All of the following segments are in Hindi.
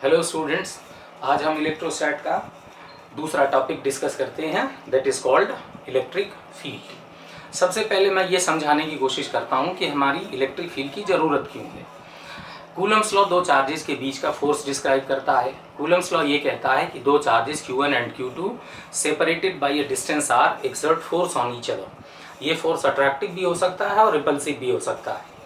हेलो स्टूडेंट्स, आज हम इलेक्ट्रोस्टैट का दूसरा टॉपिक डिस्कस करते हैं, that is called electric field. सबसे पहले मैं ये समझाने की कोशिश करता हूँ कि हमारी इलेक्ट्रिक फील्ड की ज़रूरत क्यों है। कूलम्स लॉ दो चार्जेस के बीच का फोर्स डिस्क्राइब करता है। कूलम्स लॉ ये कहता है कि दो charges Q1 and Q2 separated by a distance are exert force on each other. ये फोर्स अट्रैक्टिव भी हो सकता है और रिपल्सिव भी हो सकता है।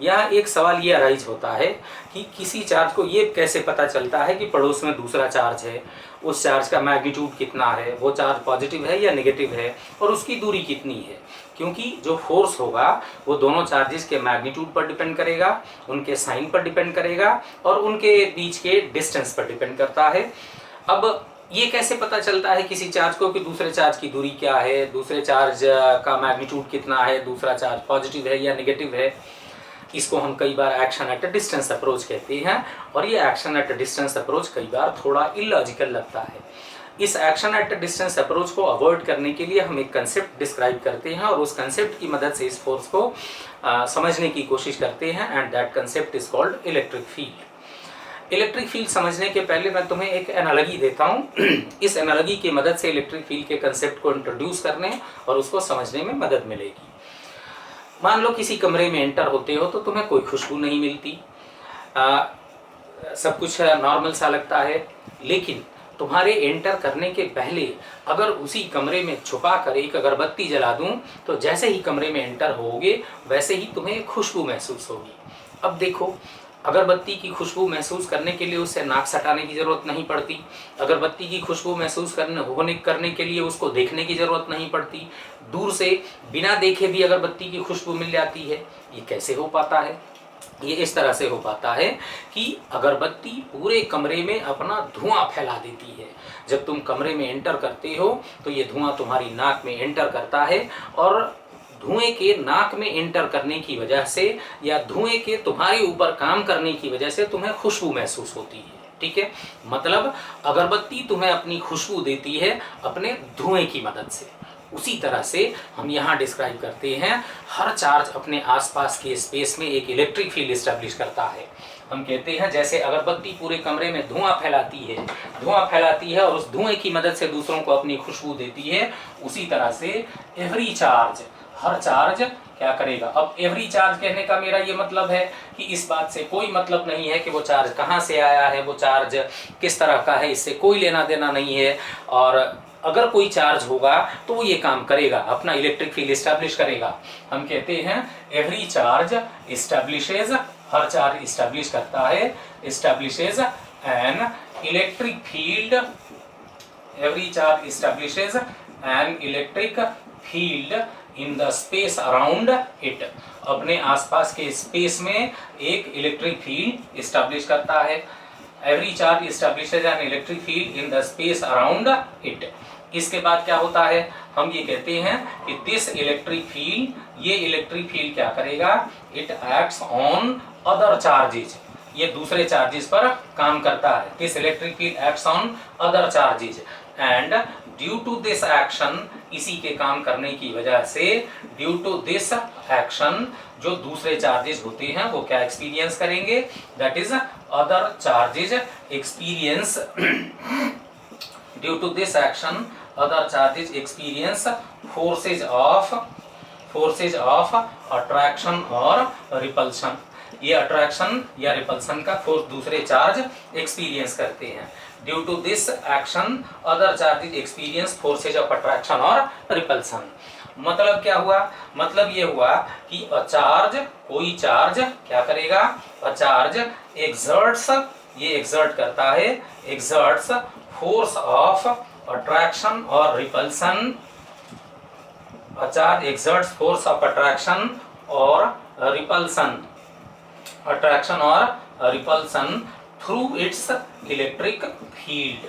यहाँ एक सवाल ये अराइज होता है कि किसी चार्ज को ये कैसे पता चलता है कि पड़ोस में दूसरा चार्ज है, उस चार्ज का मैग्नीट्यूड कितना है, वो चार्ज पॉजिटिव है या नेगेटिव है, और उसकी दूरी कितनी है। क्योंकि जो फोर्स होगा वो दोनों चार्जेस के मैग्नीट्यूड पर डिपेंड करेगा, उनके साइन पर डिपेंड करेगा और उनके बीच के डिस्टेंस पर डिपेंड करता है। अब ये कैसे पता चलता है किसी चार्ज को कि दूसरे चार्ज की दूरी क्या है, दूसरे चार्ज का मैग्नीट्यूड कितना है, दूसरा चार्ज पॉजिटिव है या नेगेटिव है। इसको हम कई बार action at a distance approach कहते हैं, और ये action at a distance approach कई बार थोड़ा इलॉजिकल लगता है। इस action at a distance approach को अवॉइड करने के लिए हम एक कंसेप्ट डिस्क्राइब करते हैं और उस कंसेप्ट की मदद से इस फोर्स को समझने की कोशिश करते हैं, and that concept is called electric field. Electric field समझने के पहले मैं तुम्हें एक एनालॉजी देता हूँ। इस एनालॉजी की मदद से इलेक्ट्रिक फील्ड के कंसेप्ट को इंट्रोड्यूस करने और उसको समझने में मदद मिलेगी। मान लो किसी कमरे में एंटर होते हो तो तुम्हें कोई खुशबू नहीं मिलती, सब कुछ नॉर्मल सा लगता है, लेकिन तुम्हारे एंटर करने के पहले अगर उसी कमरे में छुपा कर एक अगरबत्ती जला दूं तो जैसे ही कमरे में एंटर होगे वैसे ही तुम्हें खुशबू महसूस होगी। अब देखो, अगरबत्ती की खुशबू महसूस करने के लिए उससे नाक सटाने की ज़रूरत नहीं पड़ती, अगरबत्ती की खुशबू महसूस करने के लिए उसको देखने की ज़रूरत नहीं पड़ती, दूर से बिना देखे भी अगरबत्ती की खुशबू मिल जाती है। ये कैसे हो पाता है? ये इस तरह से हो पाता है कि अगरबत्ती पूरे कमरे में अपना धुआं फैला देती है। जब तुम कमरे में एंटर करते हो तो ये धुआं तुम्हारी नाक में एंटर करता है, और धुएं के नाक में एंटर करने की वजह से या धुएं के तुम्हारे ऊपर काम करने की वजह से तुम्हें खुशबू महसूस होती है। ठीक है, मतलब अगरबत्ती तुम्हें अपनी खुशबू देती है अपने धुएं की मदद से। उसी तरह से हम यहाँ डिस्क्राइब करते हैं, हर चार्ज अपने आसपास के स्पेस में एक इलेक्ट्रिक फील्ड एस्टेब्लिश करता है। हम कहते हैं जैसे अगरबत्ती पूरे कमरे में धुआं फैलाती है और उस धुएं की मदद से दूसरों को अपनी खुशबू देती है, उसी तरह से एवरी चार्ज, हर चार्ज क्या करेगा। अब एवरी चार्ज कहने का मेरा ये मतलब है कि इस बात से कोई मतलब नहीं है कि वो चार्ज कहाँ से आया है, वो चार्ज किस तरह का है, इससे कोई लेना देना नहीं है। और अगर कोई चार्ज होगा तो वो ये काम करेगा, अपना इलेक्ट्रिक फील्ड एस्टैब्लिश करेगा। हम कहते हैं एवरी चार्ज एस्टैब्लिशेज, हर चार्ज एस्टैब्लिश करता है, establishes an electric field, every charge establishes an electric field in the space around it. अपने आसपास के स्पेस में एक इलेक्ट्रिक फील्ड एस्टैब्लिश करता है। Every charge establishes an electric field in the space around it. इसके बाद क्या होता है, हम ये कहते हैं कि दिस इलेक्ट्रिक फील्ड, ये इलेक्ट्रिक फील्ड क्या करेगा, it acts on other charges, ये दूसरे चार्जेस पर काम करता है। This electric field acts on other charges and due to this action, इसी के काम करने की वजह से, ड्यू टू दिस एक्शन जो दूसरे चार्जेस होते हैं वो क्या एक्सपीरियंस करेंगे, that is other charges experience, due to this action other charges experience forces of attraction और रिपल्शन। ये अट्रैक्शन या रिपल्शन का फोर्स दूसरे चार्ज एक्सपीरियंस करते हैं। Due to this action other charges experience forces of attraction और रिपल्शन। मतलब क्या हुआ, मतलब ये हुआ कि चार्ज, कोई चार्ज क्या करेगा, चार्ज एक्सर्ट्स, ये एक्सर्ट करता है, एक्सर्ट्स फोर्स ऑफ अट्रैक्शन और repulsion, charge exerts force of attraction और रिपल्शन, अट्रैक्शन और repulsion through it's electric field,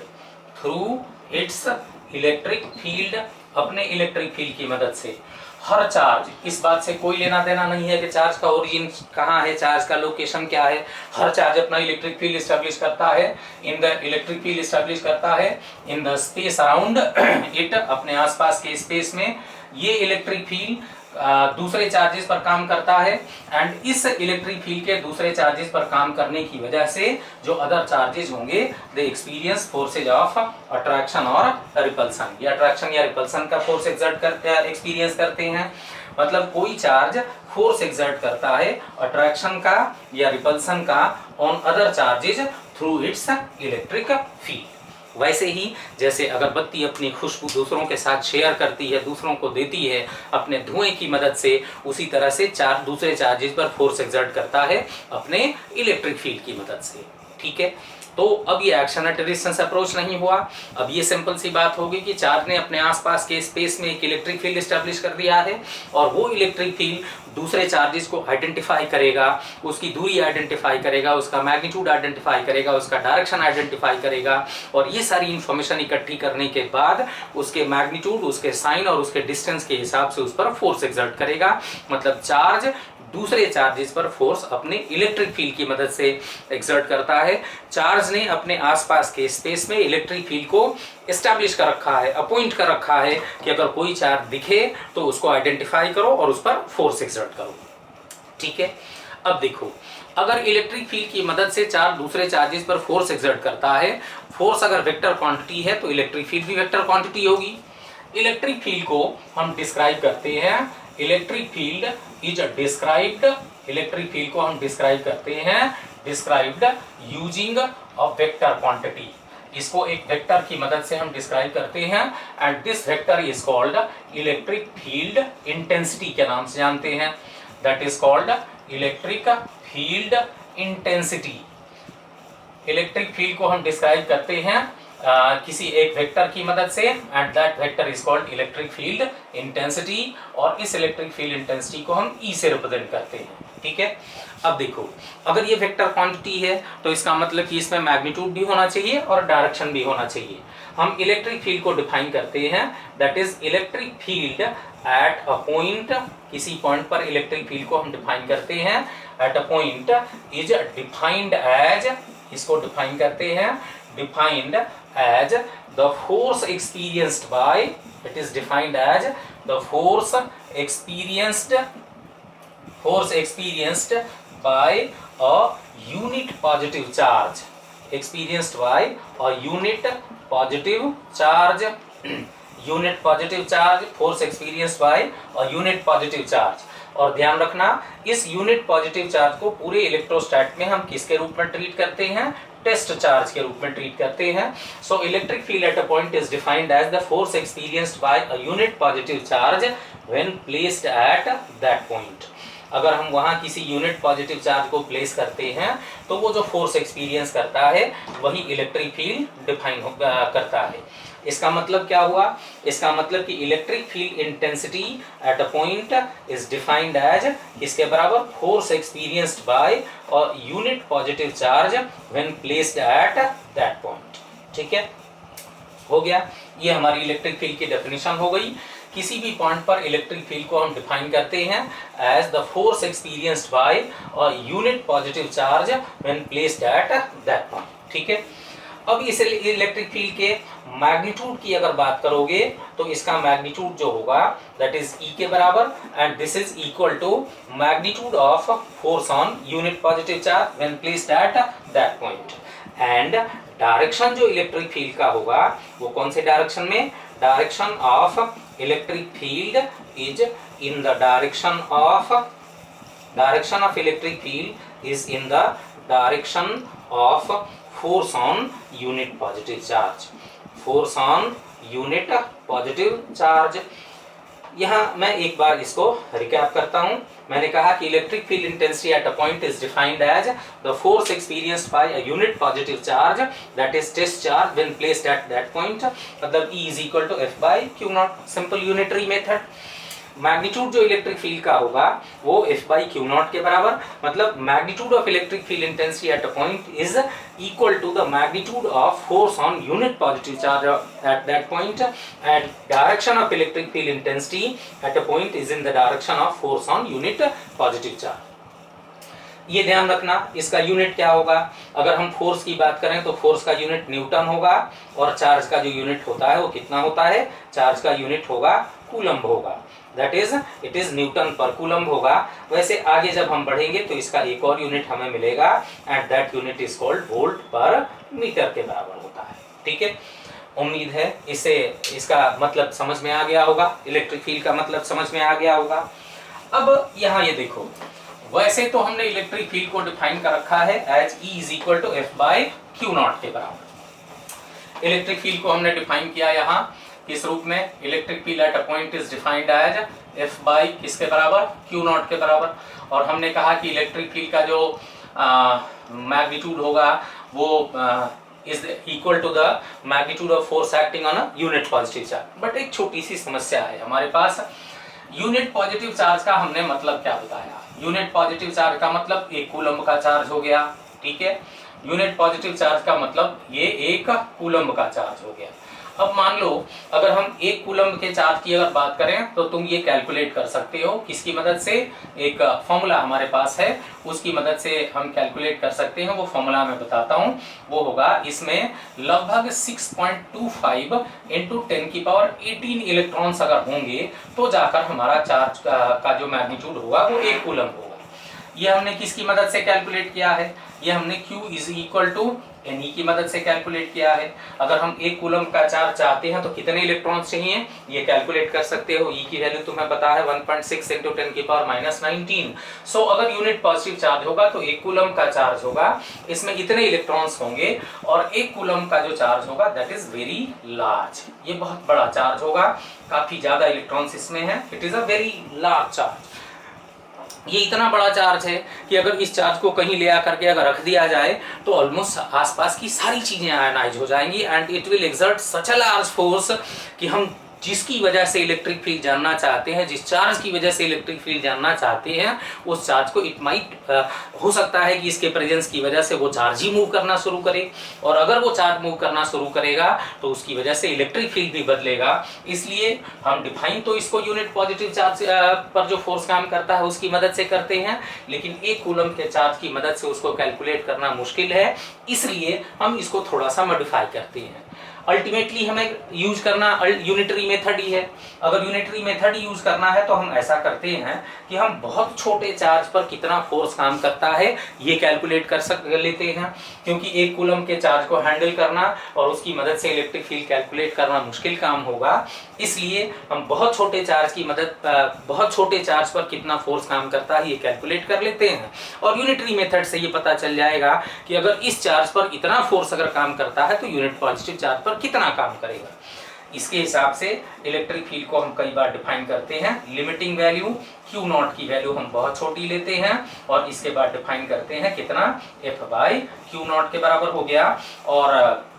through it's electric field, अपने इलेक्ट्रिक फील्ड की मदद से। हर चार्ज, इस बात से कोई लेना देना नहीं है कि चार्ज का ओरिजिन कहाँ है, चार्ज का लोकेशन क्या है, हर चार्ज अपना इलेक्ट्रिक फील्ड एस्टैब्लिश करता है, in the electric field establish करता है इन द स्पेस अराउंड इट, अपने आसपास के स्पेस में। ये इलेक्ट्रिक फील्ड दूसरे चार्जेस पर काम करता है, एंड इस इलेक्ट्रिक फील्ड के दूसरे चार्जेस पर काम करने की वजह से जो अदर चार्जेस होंगे दे एक्सपीरियंस फोर्सेज ऑफ अट्रैक्शन और रिपल्सन। ये अट्रैक्शन या रिपल्सन का फोर्स एक्सपीरियंस करते हैं। मतलब कोई चार्ज फोर्स एक्सर्ट करता है अट्रैक्शन का या रिपल्सन का on other charges through it's electric field. वैसे ही जैसे अगरबत्ती अपनी खुशबू दूसरों के साथ शेयर करती है, दूसरों को देती है अपने धुएं की मदद से, उसी तरह से दूसरे चार्जेस पर फोर्स एक्सर्ट करता है अपने इलेक्ट्रिक फील्ड की मदद से। ठीक है, तो अब ये एक्शन एट रेजिस्टेंस अप्रोच नहीं हुआ। अब ये सिंपल सी बात होगी कि चार्ज ने अपने आसपास के स्पेस में एक इलेक्ट्रिक फील्ड एस्टैब्लिश कर दिया है, और वो इलेक्ट्रिक फील्ड दूसरे चार्जेस को आइडेंटिफाई करेगा, उसकी दूरी आइडेंटिफाई करेगा, उसका मैग्नीट्यूड आइडेंटिफाई करेगा, उसका डायरेक्शन आइडेंटिफाई करेगा, और ये सारी इंफॉर्मेशन इकट्ठी करने के बाद उसके मैग्नीट्यूड, उसके साइन और उसके डिस्टेंस के हिसाब से उस पर फोर्स एक्सर्ट करेगा। मतलब चार्ज दूसरे चार्जेस पर फोर्स अपने इलेक्ट्रिक फील्ड की मदद से एक्सर्ट करता है। चार्ज ने अपने आसपास के स्पेस में इलेक्ट्रिक फील्ड को एस्टैब्लिश कर रखा है, अपॉइंट कर रखा है कि अगर कोई चार्ज दिखे तो उसको आइडेंटिफाई करो और उस पर फोर्स एक्सर्ट करो। ठीक है, अब देखो, अगर इलेक्ट्रिक फील्ड की मदद से चार्ज दूसरे चार्जेस पर फोर्स एक्सर्ट करता है, फोर्स अगर वेक्टर क्वांटिटी है तो इलेक्ट्रिक फील्ड भी वेक्टर क्वांटिटी होगी। इलेक्ट्रिक फील्ड को हम डिस्क्राइब करते हैं, electric field is described, electric field को हम डिस्क्राइब करते हैं described using a vector quantity. इसको एक वेक्टर की मदद से हम डिस्क्राइब करते हैं, and this vector is called electric field intensity के नाम से जानते हैं। That is called electric field intensity. Electric field को हम डिस्क्राइब करते हैं किसी एक वेक्टर की मदद से, and that vector is called electric field intensity, और इस इलेक्ट्रिक फील्ड इंटेंसिटी को हम ई से रिप्रेजेंट करते हैं। ठीक है, अब देखो, अगर ये वेक्टर क्वांटिटी है तो इसका मतलब कि इसमें मैग्नीट्यूड भी होना चाहिए और डायरेक्शन भी होना चाहिए। हम इलेक्ट्रिक फील्ड को डिफाइन करते हैं, that is electric field at a point, किसी पॉइंट पर इलेक्ट्रिक फील्ड को हम डिफाइन करते हैं at a point is defined as, इसको डिफाइन करते हैं defined as the force experienced by, it is defined as the force experienced by a unit positive charge, experienced by a unit positive charge, unit positive charge, force experienced by a unit positive charge। और ध्यान रखना, इस यूनिट पॉजिटिव चार्ज को पूरे इलेक्ट्रोस्टैट में हम किसके रूप में ट्रीट करते हैं? टेस्ट चार्ज के रूप में ट्रीट करते हैं। So electric field at a point is defined as the force experienced by a unit positive charge when placed at that point. अगर हम वहां किसी यूनिट पॉजिटिव चार्ज को प्लेस करते हैं तो वो जो फोर्स एक्सपीरियंस करता है वही इलेक्ट्रिक फील्ड डिफाइन करता है। इसका मतलब क्या हुआ? इसका मतलब कि electric field intensity at a point is defined as किसके बराबर? Force experienced by a unit positive charge when placed at that point. ठीक है, हो गया, ये हमारी इलेक्ट्रिक फील्ड की डेफिनेशन हो गई। किसी भी पॉइंट पर इलेक्ट्रिक फील्ड को हम डिफाइन करते हैं as the force experienced by a unit positive charge when placed at that point. ठीक है, अब इस इलेक्ट्रिक फील्ड के मैग्नीट्यूड की अगर बात करोगे तो इसका मैग्नीट्यूड जो होगा दैट इज ई के बराबर, and this is equal to magnitude of force on unit positive charge when placed at that point. And direction जो इलेक्ट्रिक फील्ड का होगा वो कौन से डायरेक्शन में? Direction of electric field is in the direction of electric field is in the direction of force on unit positive charge, force on unit positive charge. यहाँ मैं एक बार इसको रिकैप करता हूँ। मैंने कहा कि electric field intensity at a point is defined as the force experienced by a unit positive charge that is test charge when placed at that point, मतलब E is equal to F by Q naught, simple unitary method. Magnitude जो इलेक्ट्रिक फील्ड का होगा वो F बाई Q नॉट के बराबर, मतलब magnitude of electric field intensity at a point is equal to the magnitude of force on unit positive charge at that point, and direction of electric field intensity at a point is in the direction of force on unit positive charge. ये ध्यान रखना, इसका यूनिट क्या होगा? अगर हम फोर्स की बात करें तो फोर्स का यूनिट न्यूटन होगा, और चार्ज का जो यूनिट होता है वो कितना होता है? चार्ज का यूनिट होगा कूलम्ब होगा। That is it is Newton पर कूलम्ब होगा। वैसे आगे जब हम बढ़ेंगे तो इसका एक और यूनिट हमें मिलेगा and that unit is called volt पर मीटर के बराबर होता है। ठीक है, उम्मीद है इससे इसका मतलब समझ में आ गया होगा, इलेक्ट्रिक फील्ड का मतलब समझ में आ गया होगा। अब यहाँ ये देखो, वैसे तो हमने इलेक्ट्रिक फील्ड को डिफाइन कर रखा है as E is equal to F by Q naught के बराबर। इलेक्ट्रिक फील्ड को हमने डिफाइन किया यहाँ किस रूप में, electric field at a point is defined as F by किसके बराबर, क्यू नॉट के बराबर। और हमने कहा कि इलेक्ट्रिक फील्ड का जो मैग्नीट्यूड होगा वो is equal to the magnitude of force acting on a unit positive charge। But एक छोटी सी समस्या है हमारे पास, यूनिट पॉजिटिव चार्ज का हमने मतलब क्या बताया। यूनिट पॉजिटिव चार्ज का मतलब एक कूलम्ब का चार्ज हो गया, ठीक है। यूनिट पॉजिटिव चार्ज का मतलब ये एक कूलम्ब का चार्ज हो गया। अब मान लो अगर हम एक कूलम्ब के चार्ज की अगर बात करें तो तुम ये कैलकुलेट कर सकते हो किसकी मदद से, एक फॉर्मूला हमारे पास है उसकी मदद से हम कैलकुलेट कर सकते हैं। वो फॉर्मूला मैं बताता हूँ, वो होगा इसमें लगभग 6.25 × 10⁻18 इलेक्ट्रॉन्स अगर होंगे तो जाकर हमारा चार्ज का जो मैग्नीट्यूड होगा वो एक कूलम्ब होगा। ये हमने किसकी मदद से कैलकुलेट किया है, ये हमने Q is equal to Ne की मदद से कैलकुलेट किया है। अगर हम एक कूलम्ब का चार्ज चाहते हैं तो कितने इलेक्ट्रॉन्स चाहिए ये कैलकुलेट कर सकते हो। E की वैल्यू तुम्हें पता है 1.6 × 10⁻19। सो अगर यूनिट पॉजिटिव चार्ज होगा तो एक कूलम्ब का चार्ज होगा, इसमें इतने इलेक्ट्रॉन्स होंगे और एक कूलम्ब का जो चार्ज होगा दैट इज वेरी लार्ज, ये बहुत बड़ा चार्ज होगा, काफी ज्यादा इलेक्ट्रॉन्स इसमें है, it is a very large charge. ये इतना बड़ा चार्ज है कि अगर इस चार्ज को कहीं ले आकर के अगर रख दिया जाए तो ऑलमोस्ट आसपास की सारी चीजें आयनाइज हो जाएंगी and it will exert such a large force कि हम जिसकी वजह से इलेक्ट्रिक फील्ड जानना चाहते हैं, जिस चार्ज की वजह से इलेक्ट्रिक फील्ड जानना चाहते हैं, उस चार्ज को इट माइट हो सकता है कि इसके प्रेजेंस की वजह से वो चार्ज ही मूव करना शुरू करे, और अगर वो चार्ज मूव करना शुरू करेगा तो उसकी वजह से इलेक्ट्रिक फील्ड भी बदलेगा। इसलिए हम डिफाइन तो इसको यूनिट पॉजिटिव चार्ज पर जो फोर्स काम करता है उसकी मदद से करते हैं, लेकिन एक कूलम्ब के चार्ज की मदद से उसको कैलकुलेट करना मुश्किल है, इसलिए हम इसको थोड़ा सा मॉडिफाई करते हैं। अल्टीमेटली हमें यूज करना यूनिटरी मेथड ही है। अगर यूनिटरी मेथड यूज करना है तो हम ऐसा करते हैं कि हम बहुत छोटे चार्ज पर कितना फोर्स काम करता है ये कैलकुलेट कर लेते हैं, क्योंकि एक कूलम्ब के चार्ज को हैंडल करना और उसकी मदद से इलेक्ट्रिक फील्ड कैलकुलेट करना मुश्किल काम होगा। इसलिए हम बहुत छोटे चार्ज पर कितना फोर्स काम करता है ये कैलकुलेट कर लेते हैं, और यूनिटरी मेथड से ये पता चल जाएगा कि अगर इस चार्ज पर इतना फोर्स अगर काम करता है तो यूनिट पॉजिटिव चार्ज पर कितना काम करेगा। इसके हिसाब से इलेक्ट्रिक फील्ड को हम कई बार डिफाइन करते हैं। लिमिटिंग वैल्यू Q नॉट की वैल्यू हम बहुत छोटी लेते हैं और इसके बाद डिफाइन करते हैं कितना, F/Q नॉट के बराबर हो गया। और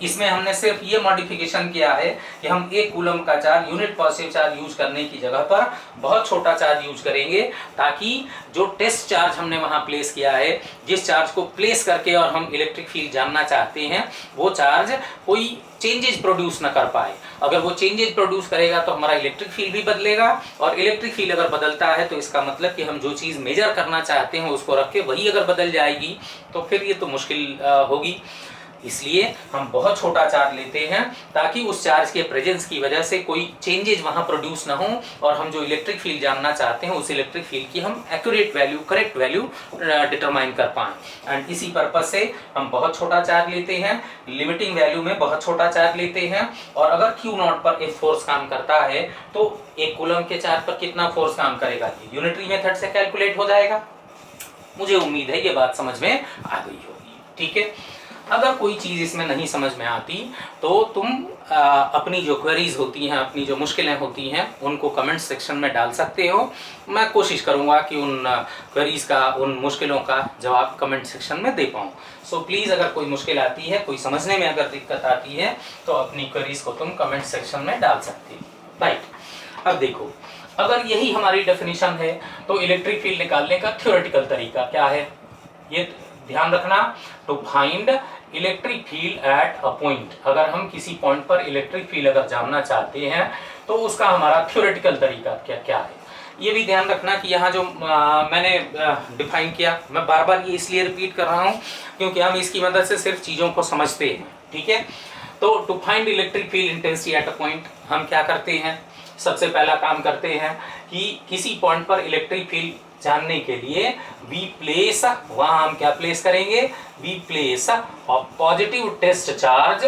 इसमें हमने सिर्फ ये मॉडिफिकेशन किया है कि हम एक कूलम्ब का charge unit positive charge use करने की जगह पर बहुत छोटा चार्ज यूज करेंगे, ताकि जो टेस्ट चार्ज हमने वहां प्लेस किया है, जिस चार्ज को प्लेस करके और हम इलेक्ट्रिक फील्ड जानना चाहते हैं, वो चार्ज कोई चेंजेस प्रोड्यूस ना कर पाए। अगर वो चेंजेस प्रोड्यूस करेगा तो हमारा इलेक्ट्रिक फील्ड भी बदलेगा, और इलेक्ट्रिक फील्ड अगर बदलता है तो इसका मतलब कि हम जो चीज़ मेजर करना चाहते हैं उसको रख के वही अगर बदल जाएगी तो फिर ये तो मुश्किल होगी। इसलिए हम बहुत छोटा चार्ज लेते हैं ताकि उस चार्ज के प्रेजेंस की वजह से कोई चेंजेज वहां प्रोड्यूस ना हो, और हम जो इलेक्ट्रिक फील्ड जानना चाहते हैं उस इलेक्ट्रिक फील्ड की हम accurate value, correct value determine कर पाएं। एंड इसी पर्पज से हम बहुत छोटा चार्ज लेते हैं, लिमिटिंग वैल्यू में बहुत छोटा चार्ज लेते हैं। और अगर Q नॉट पर एक फोर्स काम करता है तो एक कूलम्ब के चार्ज पर कितना फोर्स काम करेगा ये यूनिटरी मेथड से कैलकुलेट हो जाएगा। मुझे उम्मीद है ये बात समझ में आ गई होगी, ठीक है। अगर कोई चीज़ इसमें नहीं समझ में आती तो तुम अपनी जो क्वेरीज होती हैं, अपनी जो मुश्किलें होती हैं, उनको कमेंट सेक्शन में डाल सकते हो। मैं कोशिश करूंगा कि उन क्वेरीज का, उन मुश्किलों का जवाब कमेंट सेक्शन में दे पाऊँ। सो प्लीज़ अगर कोई मुश्किल आती है, कोई समझने में अगर दिक्कत आती है तो अपनी क्वेरीज को तुम कमेंट सेक्शन में डाल सकते हो, राइट। अब देखो, अगर यही हमारी डेफिनेशन है तो इलेक्ट्रिक फील्ड निकालने का थ्योरेटिकल तरीका क्या है, ये ध्यान रखना। To find electric field at a point, अगर हम किसी पॉइंट पर इलेक्ट्रिक फील्ड अगर जानना चाहते हैं तो उसका हमारा थ्योरेटिकल तरीका क्या है, ये भी ध्यान रखना कि यहाँ जो मैंने डिफाइन किया, मैं बार बार ये इसलिए रिपीट कर रहा हूँ क्योंकि हम इसकी मदद से सिर्फ चीज़ों को समझते हैं, ठीक है। तो to find electric field intensity at a point हम क्या करते हैं, सबसे पहला काम करते हैं कि किसी पॉइंट पर इलेक्ट्रिक फील्ड जानने के लिए वी प्लेस, वहां हम क्या प्लेस करेंगे, we place a positive test charge,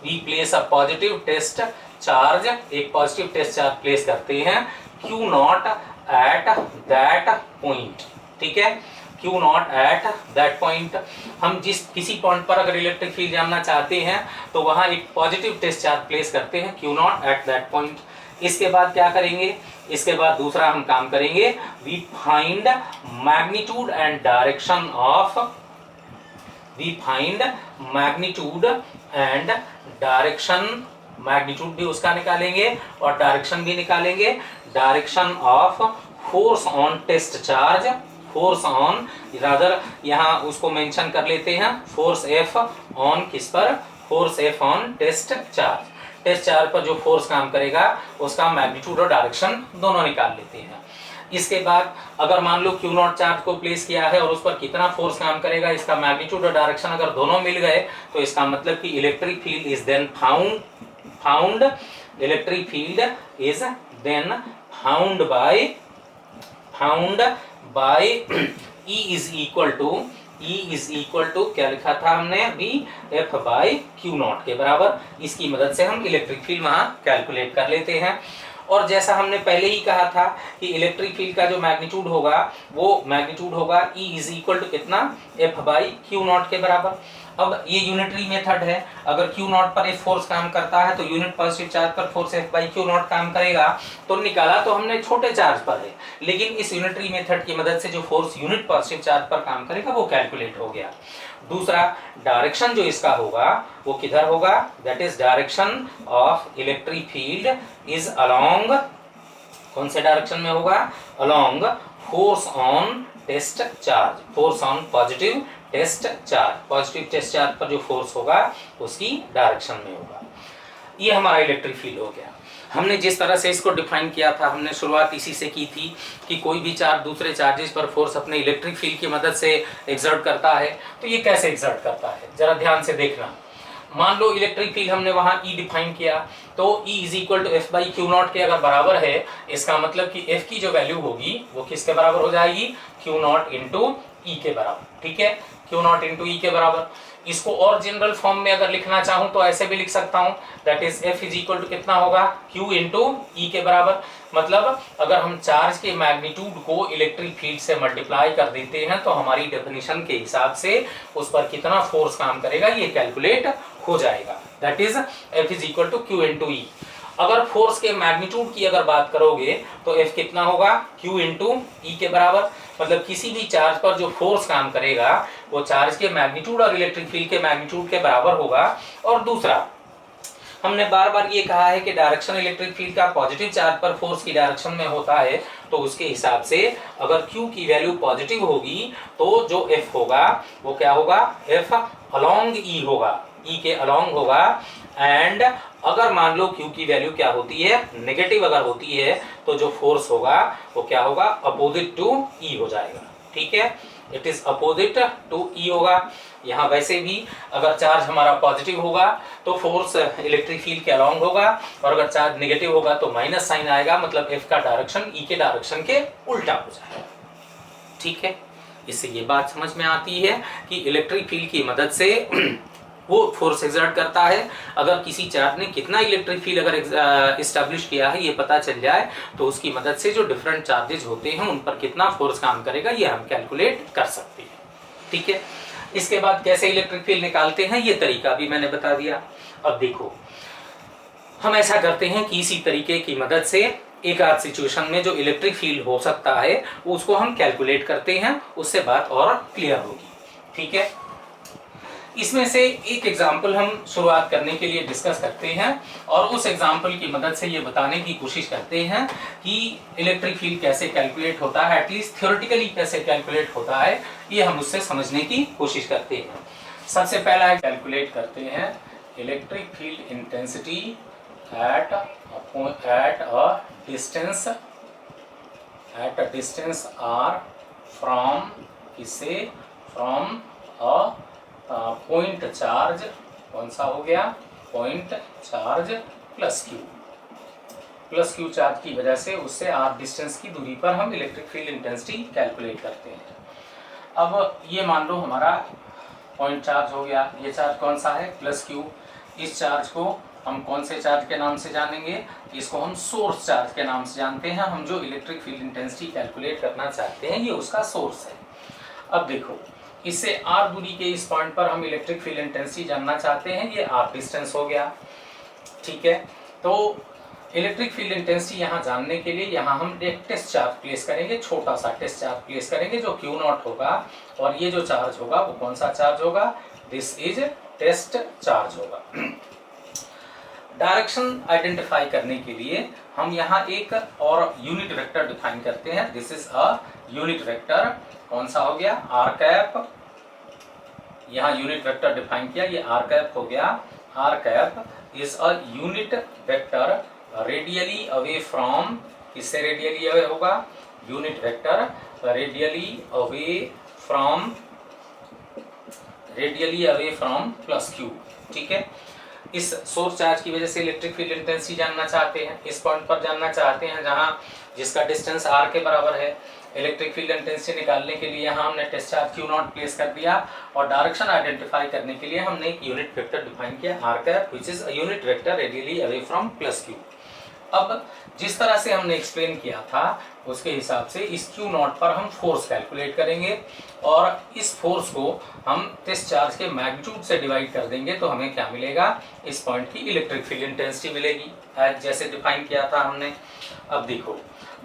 we place a positive test charge, एक पॉजिटिव टेस्ट चार्ज प्लेस करते हैं Q naught at that point. ठीक है, Q naught at that point, हम जिस किसी पॉइंट पर अगर इलेक्ट्रिक फील्ड जानना चाहते हैं तो वहां एक पॉजिटिव टेस्ट चार्ज प्लेस करते हैं Q naught at that point. इसके बाद क्या करेंगे, इसके बाद दूसरा हम काम करेंगे, we find magnitude and direction of, we find magnitude and direction, magnitude भी उसका निकालेंगे और डायरेक्शन भी निकालेंगे, direction of force on test charge, force on, rather यहाँ उसको मेंशन कर लेते हैं, फोर्स एफ ऑन किस पर, force F on test charge, test charge पर जो फोर्स काम करेगा उसका मैग्नीट्यूड और डायरेक्शन दोनों निकाल लेते हैं। इसके बाद अगर मान लो Q नॉट चार्ज को प्लेस किया है और उस पर कितना फोर्स काम करेगा, इसका मैग्नीट्यूड और डायरेक्शन अगर दोनों मिल गए तो इसका मतलब कि electric field is then found, electric field is then found by E is equal to क्या लिखा था हमने अभी, F बाई Q नॉट के बराबर। इसकी मदद से हम इलेक्ट्रिक फील्ड वहां कैलकुलेट कर लेते हैं। और जैसा हमने पहले ही कहा था कि इलेक्ट्रिक फील्ड का जो मैग्नीट्यूड होगा वो मैग्नीट्यूड होगा E इज इक्वल टू कितना, F बाई Q नॉट के बराबर। अब ये यूनिटरी मेथड है, अगर Q नॉट पर एक फोर्स काम करता है तो यूनिट पॉजिटिव चार्ज पर force F by Q not काम करेगा, तो निकाला तो हमने छोटे चार्ज पर है, लेकिन इस यूनिटरी मेथड की मदद से जो फोर्स यूनिट पॉजिटिव चार्ज पर काम करेगा वो कैलकुलेट हो गया। दूसरा, डायरेक्शन जो इसका होगा वो किधर होगा, that is direction of electric field is along, कौन से डायरेक्शन में होगा, along force on test charge, force on positive test charge, positive test charge पर जो फोर्स होगा उसकी डायरेक्शन में होगा। ये हमारा इलेक्ट्रिक फील्ड हो गया। हमने जिस तरह से इसको डिफाइन किया था, हमने शुरुआत इसी से की थी कि कोई भी चार्ज दूसरे चार्जेस पर फोर्स अपने इलेक्ट्रिक फील्ड की मदद से एक्सर्ट करता है। तो ये कैसे एक्सर्ट करता है, जरा ध्यान से देखना। मान लो इलेक्ट्रिक फील्ड हमने वहां E डिफाइन किया, तो E is equal to F by Q naught के अगर बराबर है, इसका मतलब कि F की जो वैल्यू होगी वो किसके बराबर हो जाएगी, Q नॉट इंटू E के बराबर। ठीक है, Q नॉट इंटू E के बराबर। इसको और जनरल फॉर्म में अगर लिखना चाहूं तो ऐसे भी लिख सकता हूं, that is F is equal to कितना होगा, Q इंटू E के बराबर। मतलब अगर हम चार्ज के मैग्नीट्यूड को इलेक्ट्रिक फील्ड से मल्टीप्लाई कर देते हैं तो हमारी डेफिनेशन के हिसाब से उस पर कितना फोर्स काम करेगा ये कैलकुलेट हो जाएगा, that is F is equal to Q into E। अगर फोर्स के मैग्नीट्यूड की अगर बात करोगे तो F कितना होगा, Q इंटू E के बराबर। मतलब किसी भी चार्ज पर जो फोर्स काम करेगा वो चार्ज के मैग्नीट्यूड और इलेक्ट्रिक फील्ड के मैग्नीट्यूड के बराबर होगा। और दूसरा, हमने बार बार ये कहा है कि डायरेक्शन इलेक्ट्रिक फील्ड का पॉजिटिव चार्ज पर फोर्स की डायरेक्शन में होता है, तो उसके हिसाब से अगर Q की वैल्यू पॉजिटिव होगी तो जो F होगा वो क्या होगा, F अलोंग E होगा, E के अलोंग होगा। एंड अगर मान लो Q की वैल्यू क्या होती है, नेगेटिव अगर होती है, तो जो फोर्स होगा वो क्या होगा, अपोजिट टू E हो जाएगा। ठीक है, it is opposite to E होगा। यहाँ वैसे भी अगर चार्ज हमारा पॉजिटिव होगा तो फोर्स इलेक्ट्रिक फील्ड के अलोंग होगा, और अगर चार्ज नेगेटिव होगा तो माइनस साइन आएगा, मतलब F का डायरेक्शन E के डायरेक्शन के उल्टा हो जाएगा। ठीक है, इससे ये बात समझ में आती है कि इलेक्ट्रिक फील्ड की मदद से वो फोर्स एक्सर्ट करता है। अगर किसी चार्ज ने कितना इलेक्ट्रिक फील्ड अगर इस्टेब्लिश किया है ये पता चल जाए तो उसकी मदद से जो डिफरेंट चार्जेस होते हैं उन पर कितना फोर्स काम करेगा ये हम कैलकुलेट कर सकते हैं। ठीक है, इसके बाद कैसे इलेक्ट्रिक फील्ड निकालते हैं ये तरीका भी मैंने बता दिया। अब देखो, हम ऐसा करते हैं कि इसी तरीके की मदद से एक आध सिचुएशन में जो इलेक्ट्रिक फील्ड हो सकता है उसको हम कैलकुलेट करते हैं, उससे बात और क्लियर होगी। ठीक है, इसमें से एक एग्जाम्पल हम शुरुआत करने के लिए डिस्कस करते हैं और उस एग्जाम्पल की मदद से ये बताने की कोशिश करते हैं कि इलेक्ट्रिक फील्ड कैसे कैलकुलेट होता है, एटलीस्ट थ्योरेटिकली कैसे कैलकुलेट होता है, ये हम उससे समझने की कोशिश करते हैं। सबसे पहला कैलकुलेट करते हैं electric field intensity at a distance r from a point charge, कौन सा हो गया, point charge plus plus Q charge की वजह से उससे आर डिस्टेंस की दूरी पर हम इलेक्ट्रिक फील्ड इंटेंसिटी कैलकुलेट करते हैं। अब ये मान लो हमारा पॉइंट चार्ज हो गया, ये चार्ज कौन सा है, प्लस क्यू। इस चार्ज को हम कौन से चार्ज के नाम से जानेंगे, इसको हम सोर्स चार्ज के नाम से जानते हैं। हम जो इलेक्ट्रिक फील्ड इंटेंसिटी कैलकुलेट करना चाहते हैं ये उसका सोर्स है। अब देखो, इससे आर दूरी के इस पॉइंट पर हम इलेक्ट्रिक फील्ड इंटेंसिटी जानना चाहते हैं, ये आर डिस्टेंस हो गया, ठीक है। तो इलेक्ट्रिक फील्ड इंटेंसिटी यहाँ जानने के लिए यहाँ हम एक टेस्ट चार्ज प्लेस करेंगे, छोटा सा टेस्ट चार्ज प्लेस करेंगे जो Q0 होगा, और ये जो चार्ज होगा वो कौन सा चार्ज होगा, दिस इज टेस्ट चार्ज होगा। डायरेक्शन आइडेंटिफाई करने के लिए हम यहाँ एक और यूनिट वेक्टर डिफाइन करते हैं, this is a unit vector. कौन सा हो गया, आर कैप। यहाँ यूनिट वेक्टर डिफाइन किया, ये आर कैप हो गया। R cap is a unit vector radially away from, किससे रेडियली अवे होगा, unit vector radially away from plus Q, ठीक है। इस सोर्स चार्ज की वजह से इलेक्ट्रिक फील्ड इंटेंसिटी जानना चाहते हैं, इस पॉइंट पर जानना चाहते हैं जहां जिसका डिस्टेंस r के बराबर है। इलेक्ट्रिक फील्ड इंटेंसिटी निकालने के लिए यहाँ हमने टेस्ट चार्ज Q0 प्लेस कर दिया, और डायरेक्शन आइडेंटिफाई करने के लिए हमने एक यूनिट वेक्टर डिफाइन किया, r cap, which is a unit vector radially away from plus Q. अब जिस तरह से हमने एक्सप्लेन किया था उसके हिसाब से इस Q0 पर हम फोर्स कैलकुलेट करेंगे, और इस फोर्स को हम टेस्ट चार्ज के मैग्नीट्यूड से डिवाइड कर देंगे तो हमें क्या मिलेगा, इस पॉइंट की इलेक्ट्रिक फील्ड इंटेंसिटी मिलेगी, जैसे डिफाइन किया था हमने। अब देखो,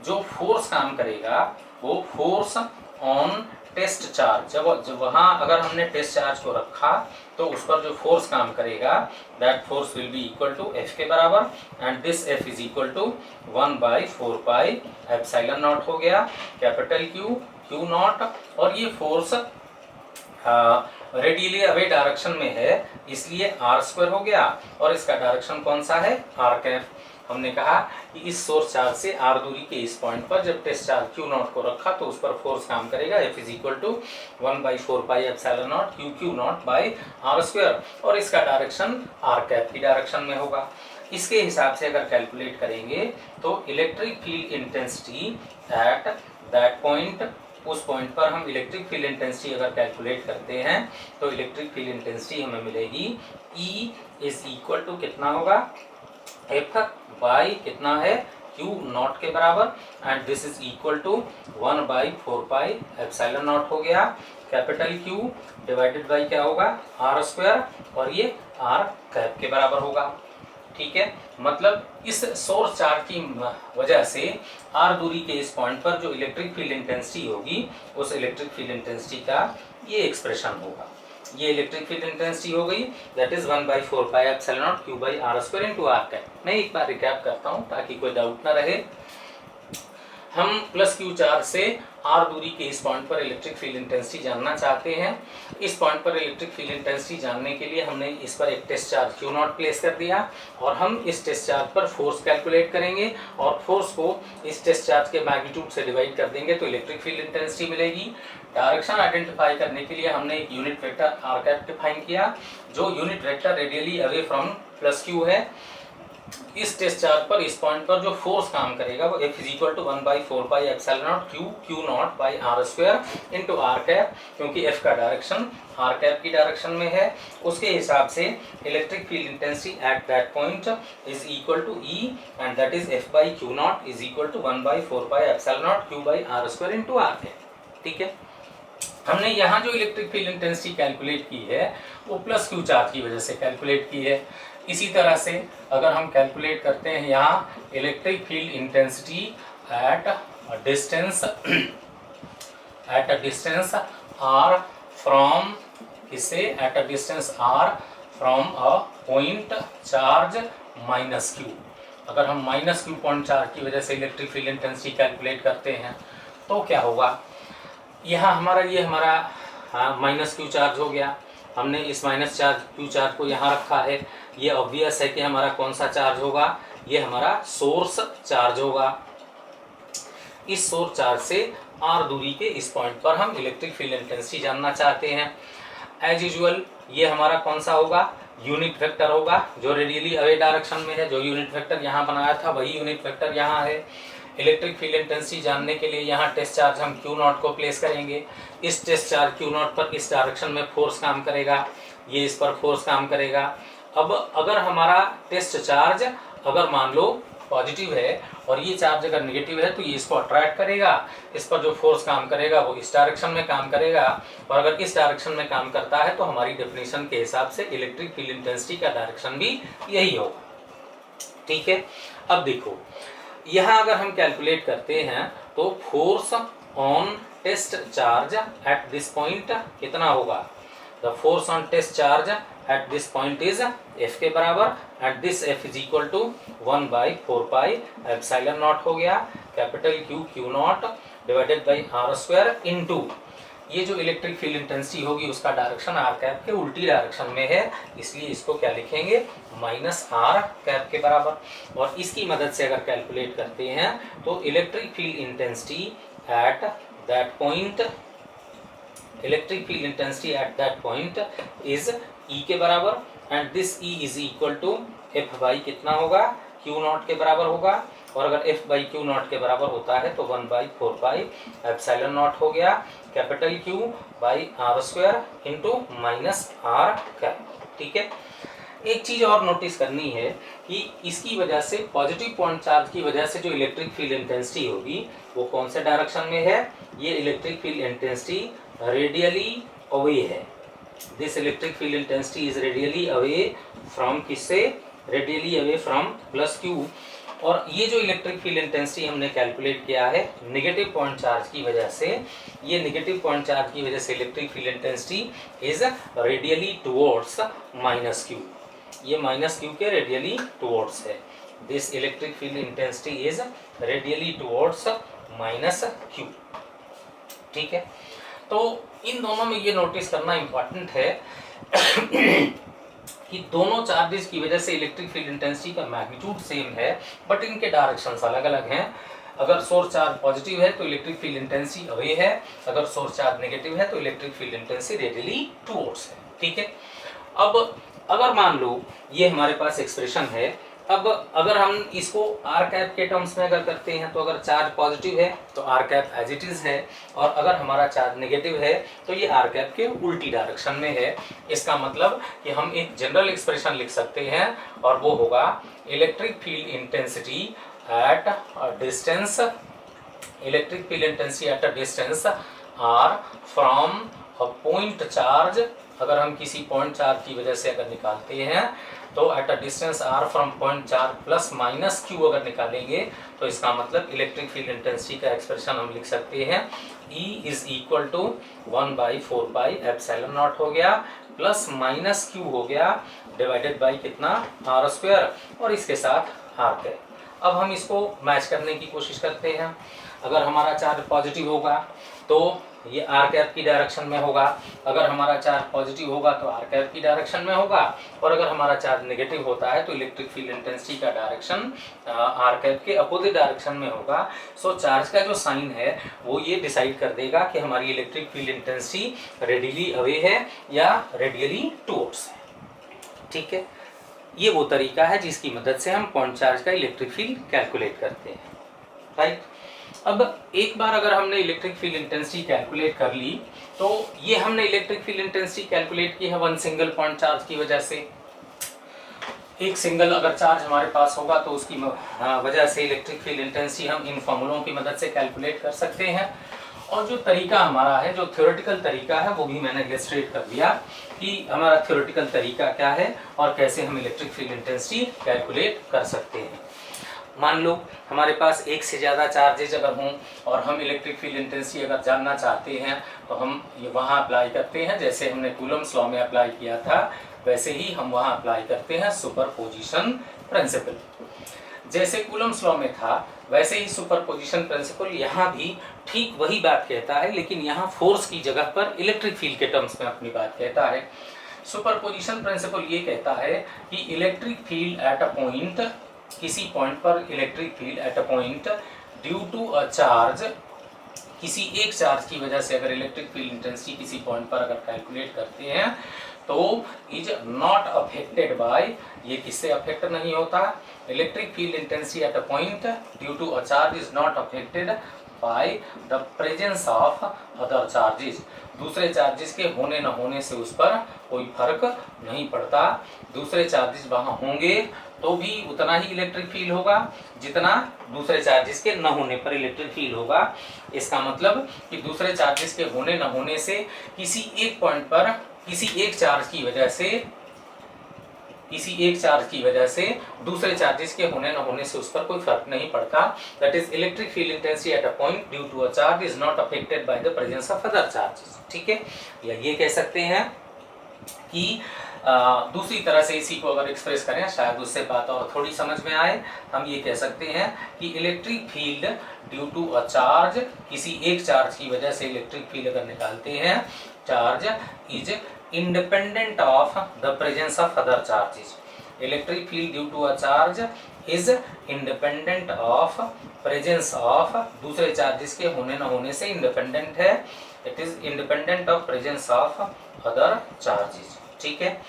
जो फोर्स काम करेगा वो फोर्स ऑन टेस्ट चार्ज, जब वहाँ अगर हमने टेस्ट चार्ज को रखा तो उस पर जो फोर्स काम करेगा that force will be equal to F के बराबर, and this F is equal to 1/4 pi epsilon naught हो गया, कैपिटल क्यू नॉट। और ये फोर्स रेडियली अवे डायरेक्शन में है इसलिए आर स्क्वायर हो गया, और इसका डायरेक्शन कौन सा है, आर कैप। हमने कहा कि इस सोर्स चार्ज से आर दूरी के इस पॉइंट पर जब टेस्ट चार्ज Q0 को रखा तो उस पर फोर्स काम करेगा, F is equal to 1/4 pi epsilon naught Q0 by R square, और इसका डायरेक्शन आर कैप की डायरेक्शन में होगा। इसके हिसाब से अगर कैलकुलेट करेंगे तो electric field intensity at that point, उस पॉइंट पर हम इलेक्ट्रिक फील्ड इंटेंसिटी अगर कैलकुलेट करते हैं तो इलेक्ट्रिक फील्ड इंटेंसिटी हमें मिलेगी E इज इक्वल टू कितना होगा, F बाई कितना है, Q0 के बराबर, and this is equal to 1/4 pi epsilon naught हो गया, कैपिटल Q डिवाइडेड बाई क्या होगा, आर स्क्वायर, और ये आर कैप के बराबर होगा, ठीक है। मतलब इस सोर्स चार्ज की वजह से आर दूरी के इस पॉइंट पर जो इलेक्ट्रिक फील्ड इंटेंसिटी होगी उस इलेक्ट्रिक फील्ड इंटेंसिटी का ये एक्सप्रेशन होगा। ये इलेक्ट्रिक फील्ड इंटेंसिटी हो गई, that is 1/4 pi epsilon naught Q by R square into R cap. मैं एक बार रिकैप करता हूँ ताकि कोई डाउट ना रहे। हम प्लस क्यू चार्ज से आर दूरी के इस पॉइंट पर इलेक्ट्रिक फील्ड इंटेंसिटी जानना चाहते हैं। इस पॉइंट पर इलेक्ट्रिक फील्ड इंटेंसिटी जानने के लिए हमने इस पर एक टेस्ट चार्ज Q0 प्लेस कर दिया, और हम इस टेस्ट चार्ज पर फोर्स कैलकुलेट करेंगे, और फोर्स को इस टेस्ट चार्ज के मैग्नीट्यूड से डिवाइड कर देंगे तो इलेक्ट्रिक फील्ड इंटेंसिटी मिलेगी। डायरेक्शन आइडेंटिफाई करने के लिए हमने एक unit vector R cap define किया, जो unit vector radially away from plus Q है। इस टेस्ट चार्ज पर इस पॉइंट पर जो फोर्स काम करेगा वो F is equal to 1/4 pi epsilon naught Q0 by R square into R cap, क्योंकि F का डायरेक्शन आर कैप की डायरेक्शन में है। उसके हिसाब से electric field intensity at that point is equal to E, and that is F by Q0 is equal to 1/4 pi epsilon naught Q by R square into R cap, ठीक है। हमने यहाँ जो इलेक्ट्रिक फील्ड इंटेंसिटी कैलकुलेट की है वो प्लस क्यू चार्ज की वजह से कैलकुलेट की है। इसी तरह से अगर हम कैलकुलेट करते हैं यहाँ electric field intensity at a distance r from, इससे at a distance r from a point charge minus q. अगर हम माइनस क्यू पॉइंट चार्ज की वजह से इलेक्ट्रिक फील्ड इंटेंसिटी कैलकुलेट करते हैं तो क्या होगा, यहाँ हमारा माइनस क्यू चार्ज हो गया। हमने इस माइनस चार्ज क्यू चार्ज को यहाँ रखा है, ये ऑब्वियस है कि हमारा कौन सा चार्ज होगा, ये हमारा सोर्स चार्ज होगा। इस सोर्स चार्ज से आर दूरी के इस पॉइंट पर हम इलेक्ट्रिक फील्ड इंटेंसिटी जानना चाहते हैं। एज यूजुअल ये हमारा कौन सा होगा, यूनिट वेक्टर होगा जो रेडियली अवे डायरेक्शन में है। जो यूनिट वेक्टर यहाँ बनाया था वही यूनिट वेक्टर यहाँ है। इलेक्ट्रिक फील्ड इंटेंसिटी जानने के लिए यहाँ टेस्ट चार्ज हम क्यू नॉट को प्लेस करेंगे। इस टेस्ट चार्ज क्यू नॉट पर इस डायरेक्शन में फोर्स काम करेगा, ये इस पर फोर्स काम करेगा। अब अगर हमारा टेस्ट चार्ज अगर मान लो पॉजिटिव है और ये चार्ज अगर नेगेटिव है तो ये इसको अट्रैक्ट करेगा, इस पर जो फोर्स काम करेगा वो इस डायरेक्शन में काम करेगा, और अगर इस डायरेक्शन में काम करता है तो हमारी डेफिनेशन के हिसाब से इलेक्ट्रिक फील्ड इंटेंसिटी का डायरेक्शन भी यही होगा। ठीक है, अब देखो यहाँ अगर हम कैलकुलेट करते हैं तो force on test charge at this point कितना होगा? The force on test charge at this point is F के बराबर, at this F is equal to 1/4 pi epsilon naught हो गया, capital Q naught divided by R square into ये जो इलेक्ट्रिक फील्ड इंटेंसिटी होगी उसका डायरेक्शन आर कैप के उल्टी डायरेक्शन में है, इसलिए इसको क्या लिखेंगे? माइनस आर कैप के बराबर। और इसकी मदद से अगर कैलकुलेट करते हैं तो electric field intensity at that point, electric field intensity at that point is E के बराबर, and this E is equal to F by कितना होगा? Q नॉट के बराबर होगा, और अगर F बाई Q नॉट के बराबर होता है तो 1/4 पाई एप्सिलॉन नॉट हो गया, capital Q by R square into minus R cap. ठीक है, एक चीज और नोटिस करनी है कि इसकी वजह से पॉजिटिव पॉइंट चार्ज की वजह से जो इलेक्ट्रिक फील्ड इंटेंसिटी होगी वो कौन से डायरेक्शन में है? ये electric field intensity radially away है। This electric field intensity is radially away from किससे? Radially away from plus Q। और ये जो इलेक्ट्रिक फील्ड इंटेंसिटी हमने कैलकुलेट किया है नेगेटिव पॉइंट चार्ज की वजह से, ये नेगेटिव पॉइंट चार्ज की वजह से electric field intensity is radially towards minus Q। ये माइनस Q के रेडियली टुवर्ड्स है। This electric field intensity is radially towards minus Q। ठीक है, तो इन दोनों में ये नोटिस करना इंपॉर्टेंट है कि दोनों चार्जेस की वजह से इलेक्ट्रिक फील्ड इंटेंसिटी का मैग्नीट्यूड सेम है, बट इनके डायरेक्शंस अलग अलग हैं। अगर सोर्स चार्ज पॉजिटिव है तो इलेक्ट्रिक फील्ड इंटेंसिटी अवे है, अगर सोर्स चार्ज नेगेटिव है तो electric field intensity radially towards है। ठीक है, अब अगर मान लो ये हमारे पास एक्सप्रेशन है, अब अगर हम इसको आर कैप के टर्म्स में अगर करते हैं तो अगर चार्ज पॉजिटिव है तो R cap as it is है, और अगर हमारा चार्ज नेगेटिव है तो ये आर कैप के उल्टी डायरेक्शन में है। इसका मतलब कि हम एक जनरल एक्सप्रेशन लिख सकते हैं और वो होगा electric field intensity at a distance, electric field intensity at a distance R from a point charge. अगर हम किसी पॉइंट चार्ज की वजह से अगर निकालते हैं तो at a distance R from point charge plus minus Q अगर निकालेंगे तो इसका मतलब इलेक्ट्रिक फील्ड इंटेंसिटी का एक्सप्रेशन हम लिख सकते हैं E is equal to 1/4 pi epsilon naught हो गया प्लस माइनस Q हो गया डिवाइडेड बाई कितना? R स्क्वायर, और इसके साथ R कैप। अब हम इसको मैच करने की कोशिश करते हैं। अगर हमारा चार्ज पॉजिटिव होगा तो ये आर कैप की डायरेक्शन में होगा, अगर हमारा चार्ज पॉजिटिव होगा तो आर कैप की डायरेक्शन में होगा, और अगर हमारा चार्ज नेगेटिव होता है तो इलेक्ट्रिक फील्ड इंटेंसिटी का डायरेक्शन आर कैप के अपोजिट डायरेक्शन में होगा। सो चार्ज का जो साइन है वो ये डिसाइड कर देगा कि हमारी electric field intensity radially away है या रेडियली टुवर्ड्स है। ठीक है, ये वो तरीका है जिसकी मदद से हम पॉइंट चार्ज का इलेक्ट्रिक फील्ड कैलकुलेट करते हैं। राइट, अब एक बार अगर हमने इलेक्ट्रिक फील्ड इंटेंसिटी कैलकुलेट कर ली तो ये हमने इलेक्ट्रिक फील्ड इंटेंसिटी कैलकुलेट की है वन सिंगल पॉइंट चार्ज की वजह से। एक सिंगल अगर चार्ज हमारे पास होगा तो उसकी वजह से इलेक्ट्रिक फील्ड इंटेंसिटी हम इन फॉर्मूलों की मदद से कैलकुलेट कर सकते हैं। और जो तरीका हमारा है, जो थ्योरेटिकल तरीका है, वो भी मैंने इलस्ट्रेट कर दिया कि हमारा थ्योरेटिकल तरीका क्या है और कैसे हम इलेक्ट्रिक फील्ड इंटेंसिटी कैलकुलेट कर सकते हैं। मान लो हमारे पास एक से ज़्यादा चार्जेज अगर हों और हम इलेक्ट्रिक फील्ड इंटेंसिटी अगर जानना चाहते हैं तो हम ये वहाँ अप्लाई करते हैं, जैसे हमने कूलम्स लॉ में अप्लाई किया था वैसे ही हम वहाँ अप्लाई करते हैं सुपरपोजिशन प्रिंसिपल। जैसे कूलम्स लॉ में था वैसे ही सुपरपोजिशन प्रिंसिपल यहाँ भी ठीक वही बात कहता है, लेकिन यहाँ फोर्स की जगह पर इलेक्ट्रिक फील्ड के टर्म्स में अपनी बात कहता है। सुपरपोजिशन प्रिंसिपल ये कहता है कि electric field at a point, किसी पॉइंट पर electric field at a point due to a charge, किसी एक चार्ज की वजह से अगर इलेक्ट्रिक फील्ड इंटेंसिटी किसी पॉइंट पर अगर कैलकुलेट करते हैं तो इज नॉट अफेक्टेड बाय, ये किससे अफेक्ट नहीं होता, electric field intensity at a point due to a charge is not affected by the presence of other charges, दूसरे चार्जेस के होने न होने से उस पर कोई फर्क नहीं पड़ता, दूसरे चार्जेस वहाँ होंगे तो भी उतना ही इलेक्ट्रिक फील्ड होगा जितना दूसरे चार्जेस के न होने पर इलेक्ट्रिक फील्ड होगा। इसका मतलब कि दूसरे चार्जेस के होने न होने से किसी एक पॉइंट पर किसी एक चार्ज की वजह से दूसरे चार्जेस के होने न होने से उस पर कोई फर्क नहीं पड़ता। That is electric field intensity at a point due to a charge is not affected by the presence of other charges. ठीक है, या ये कह सकते हैं कि दूसरी तरह से इसी को अगर एक्सप्रेस करें, शायद उससे बात और थोड़ी समझ में आए, हम ये कह सकते हैं कि electric field due to a charge, किसी एक चार्ज की वजह से इलेक्ट्रिक फील्ड अगर निकालते हैं, charge is independent of the presence of other charges, electric field due to a charge is independent of presence of, दूसरे चार्जेस के होने न होने से इंडिपेंडेंट है, it is independent of presence of other charges. ठीक है,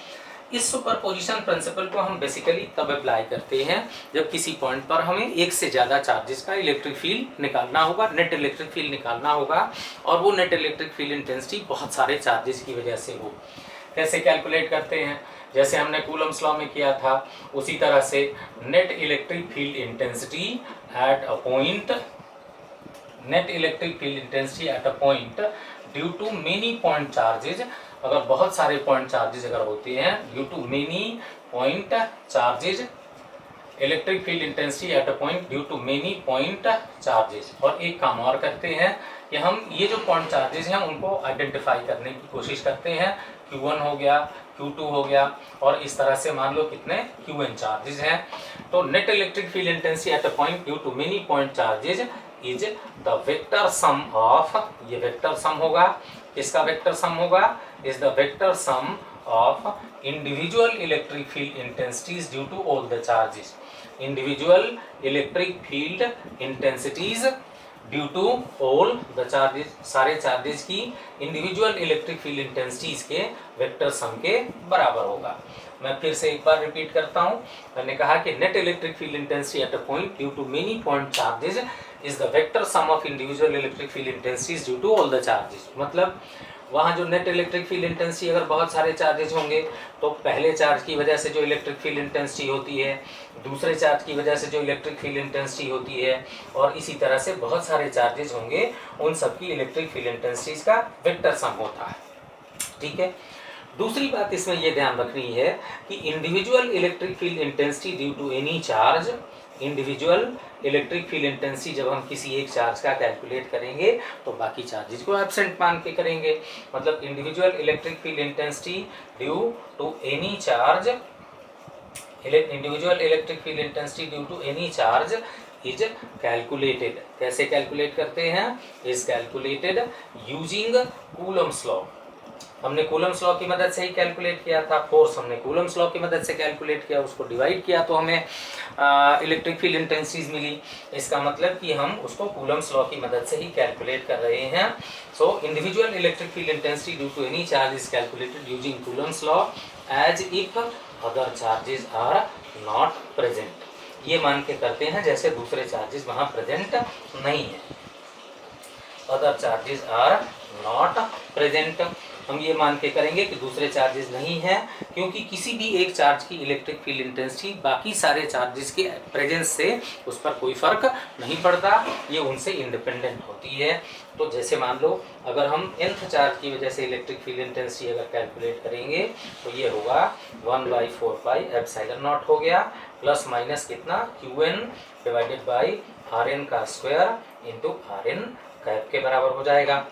इस सुपरपोजिशन प्रिंसिपल को हम बेसिकली तब अप्लाई करते हैं जब किसी पॉइंट पर हमें एक से ज़्यादा चार्जेस का इलेक्ट्रिक फील्ड निकालना होगा, नेट इलेक्ट्रिक फील्ड निकालना होगा, और वो नेट इलेक्ट्रिक फील्ड इंटेंसिटी बहुत सारे चार्जेस की वजह से हो। कैसे कैलकुलेट करते हैं, जैसे हमने कूलम्स लॉ में किया था उसी तरह से net electric field intensity at a point, net electric field intensity at a point due to many point charges, अगर बहुत सारे पॉइंट चार्जेस अगर होते हैं, due to many point charges, electric field intensity at a point due to many point charges. और एक काम और करते हैं कि हम ये जो पॉइंट चार्जेस हैं उनको आइडेंटिफाई करने की कोशिश करते हैं, Q1 हो गया, Q2 हो गया, और इस तरह से मान लो कितने Qn चार्जेस हैं। तो net electric field intensity at a point due to many point charges is the vector sum of, ये वेक्टर सम होगा, किसका वेक्टर सम होगा, is the vector sum of individual electric field intensities due to all the charges, individual electric field intensities due to all the charges, सारे चार्जेस की इंडिविजुअल इलेक्ट्रिक फील्ड इंटेंसिटीज के वेक्टर सम के बराबर होगा। मैं फिर से एक बार रिपीट करता हूँ, मैंने कहा कि net electric field intensity at a point due to many point charges is the vector sum of individual electric field intensities due to all the charges. मतलब वहाँ जो नेट इलेक्ट्रिक फील्ड इंटेंसिटी अगर बहुत सारे चार्जेस होंगे तो पहले चार्ज की वजह से जो इलेक्ट्रिक फील्ड इंटेंसिटी होती है, दूसरे चार्ज की वजह से जो इलेक्ट्रिक फील्ड इंटेंसिटी होती है, और इसी तरह से बहुत सारे चार्जेस होंगे, उन सबकी इलेक्ट्रिक फील्ड इंटेंसिटीज का वेक्टर सम होता है। ठीक है, दूसरी बात इसमें यह ध्यान रखनी है कि individual electric field intensity due to any charge, individual electric field intensity जब हम किसी एक चार्ज का कैलकुलेट करेंगे तो बाकी चार्जेस को एब्सेंट मान के करेंगे। मतलब individual electric field intensity due to any charge, individual electric field intensity due to any charge is calculated, कैसे कैलकुलेट करते हैं, is calculated using Coulomb's law. हमने कूलम्स लॉ की मदद से ही कैलकुलेट किया था, फोर्स हमने कूलम्स लॉ की मदद से कैलकुलेट किया, उसको डिवाइड किया तो हमें इलेक्ट्रिक फील्ड इंटेंसिटीज मिली। इसका मतलब कि हम उसको कूलम्स लॉ की मदद से ही कैलकुलेट कर रहे हैं। So individual electric field intensity due to any charge is calculated using Coulomb's law as if other charges are not present. ये मान के करते हैं जैसे दूसरे चार्जेस वहाँ प्रेजेंट नहीं है, other charges are not present. हम ये मान के करेंगे कि दूसरे चार्जेस नहीं हैं, क्योंकि किसी भी एक चार्ज की इलेक्ट्रिक फील्ड इंटेंसिटी बाकी सारे चार्जेस के प्रेजेंस से उस पर कोई फर्क नहीं पड़ता, ये उनसे इंडिपेंडेंट होती है। तो जैसे मान लो अगर हम nth चार्ज की वजह से इलेक्ट्रिक फील्ड इंटेंसिटी अगर कैलकुलेट करेंगे तो ये होगा 1/4 पाई एप्सिलॉन नॉट हो गया, प्लस माइनस कितना Qn डिवाइडेड बाई Rn का स्क्वायर इंटू Rn कैप के बराबर हो जाएगा।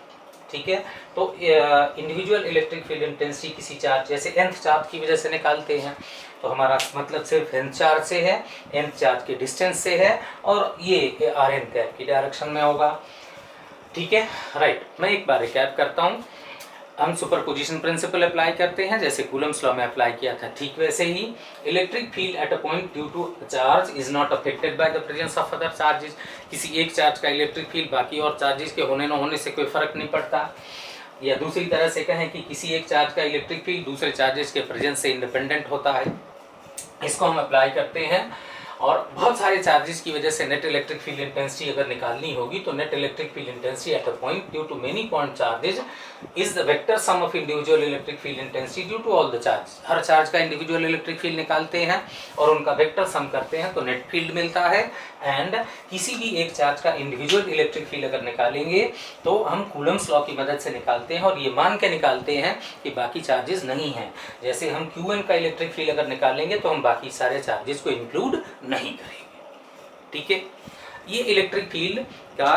ठीक है, तो इंडिविजुअल इलेक्ट्रिक फील्ड इंटेंसिटी किसी चार्ज जैसे nth चार्ज की वजह से निकालते हैं तो हमारा मतलब सिर्फ nth चार्ज से है, nth चार्ज के डिस्टेंस से है, और ये Rn कैप की डायरेक्शन में होगा। ठीक है, राइट। मैं एक बार रिकैप करता हूँ। हम सुपरपोजिशन प्रिंसिपल अप्लाई करते हैं जैसे कूलम्स लॉ में अप्लाई किया था, ठीक वैसे ही electric field at a point due to charge is not affected by the presence of other charges. किसी एक चार्ज का इलेक्ट्रिक फील्ड बाकी और चार्जेस के होने न होने से कोई फर्क नहीं पड़ता। या दूसरी तरह से कहें कि किसी एक चार्ज का इलेक्ट्रिक फील्ड दूसरे चार्जेस के प्रेजेंस से इंडिपेंडेंट होता है, इसको हम अप्लाई करते हैं। और बहुत सारे चार्जेस की वजह से नेट इलेक्ट्रिक फील्ड इंटेंसिटी अगर निकालनी होगी तो net electric field intensity at a point due to many point charges is the vector sum of individual electric field intensity due to all the charge. हर चार्ज का इंडिविजुअल इलेक्ट्रिक फील्ड निकालते हैं और उनका वेक्टर सम करते हैं तो नेट फील्ड मिलता है। एंड किसी भी एक चार्ज का इंडिविजुअल इलेक्ट्रिक फील्ड अगर निकालेंगे तो हम कूलम्स लॉ की मदद से निकालते हैं और ये मान के निकालते हैं कि बाकी चार्जेस नहीं हैं। जैसे हम Qn का इलेक्ट्रिक फील्ड अगर निकालेंगे तो हम बाकी सारे चार्जेस को इंक्लूड नहीं करेंगे। ठीक है, ये इलेक्ट्रिक फील्ड का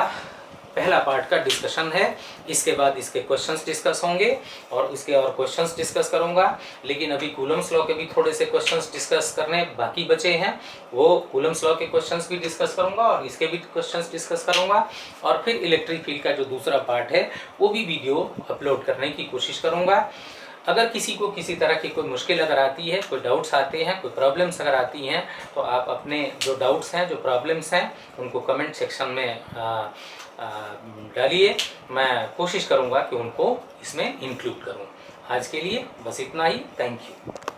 पहला पार्ट का डिस्कशन है। इसके बाद इसके क्वेश्चंस डिस्कस होंगे और इसके और क्वेश्चंस डिस्कस करूंगा। लेकिन अभी कूलम्स लॉ के भी थोड़े से क्वेश्चंस डिस्कस करने बाकी बचे हैं, वो कूलम्स लॉ के क्वेश्चंस भी डिस्कस करूंगा और इसके भी क्वेश्चंस डिस्कस करूंगा। और फिर इलेक्ट्रिक फील्ड का जो दूसरा पार्ट है वो भी वीडियो अपलोड करने की कोशिश करूँगा। अगर किसी को किसी तरह की कोई मुश्किल अगर आती है, कोई डाउट्स आते हैं, कोई प्रॉब्लम्स अगर आती हैं, तो आप अपने जो डाउट्स हैं, जो प्रॉब्लम्स हैं, उनको कमेंट सेक्शन में डालिए। मैं कोशिश करूँगा कि उनको इसमें इंक्लूड करूँ। आज के लिए बस इतना ही। Thank you.